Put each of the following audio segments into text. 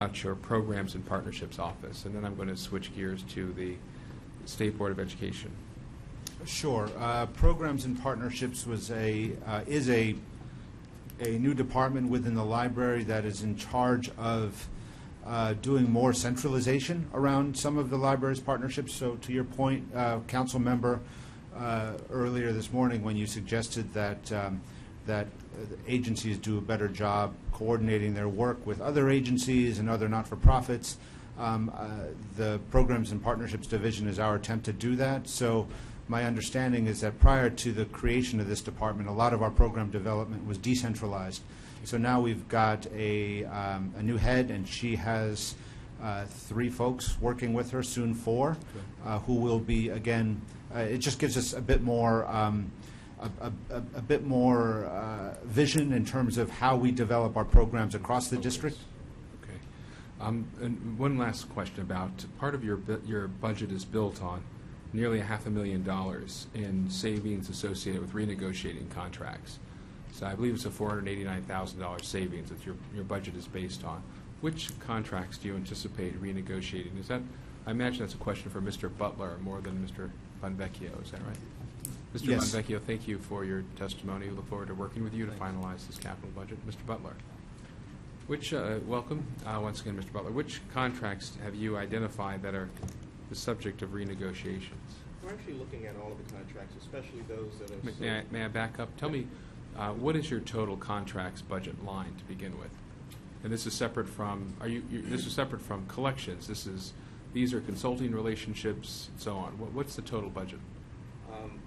about your Programs and Partnerships Office, and then I'm going to switch gears to the State Board of Education. Sure. Programs and Partnerships is a new department within the library that is in charge of doing more centralization around some of the library's partnerships. So to your point, Council Member, earlier this morning when you suggested that agencies do a better job coordinating their work with other agencies and other not-for-profits, the Programs and Partnerships Division is our attempt to do that. So my understanding is that prior to the creation of this department, a lot of our program development was decentralized. So now we've got a new head, and she has 3 folks working with her, soon 4, who will be, again, it just gives us a bit more vision in terms of how we develop our programs across the district. Okay. And one last question about part of your budget is built on nearly $500,000 in savings associated with renegotiating contracts. So I believe it's a $489,000 savings that your budget is based on. Which contracts do you anticipate renegotiating? Is that, I imagine that's a question for Mr. Butler more than Mr. Bonvecchio, is that right? Mr. Yes. Bonvecchio, thank you for your testimony. We look forward to working with you to finalize this capital budget. Mr. Butler, which, welcome once again, Mr. Butler. Which contracts have you identified that are the subject of renegotiations? We're actually looking at all of the contracts, especially those that are... May I back up? Tell me, what is your total contracts budget line to begin with? And this is separate from, this is separate from collections. These are consulting relationships and so on. What's the total budget?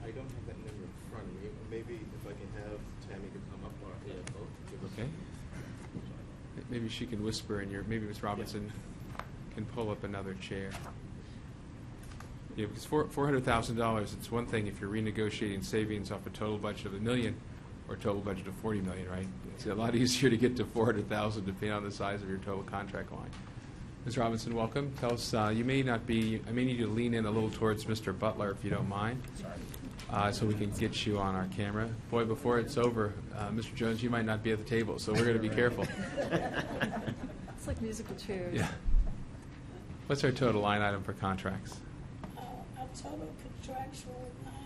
I don't have that number in front of me. Maybe if I can have Tammy to come up or both. Okay. Maybe she can whisper in your, maybe Ms. Robinson can pull up another chair. Yeah, because $400,000, it's one thing if you're renegotiating savings off a total budget of $1 million or total budget of $40 million, right? It's a lot easier to get to $400,000 depending on the size of your total contract line. Ms. Robinson, welcome. Tell us, you may not be, I may need you to lean in a little towards Mr. Butler if you don't mind. Sorry. So we can get you on our camera. Boy, before it's over, Mr. Jones, you might not be at the table, so we're going to be careful. It's like musical chairs. Yeah. What's our total line item for contracts? Our total contractual line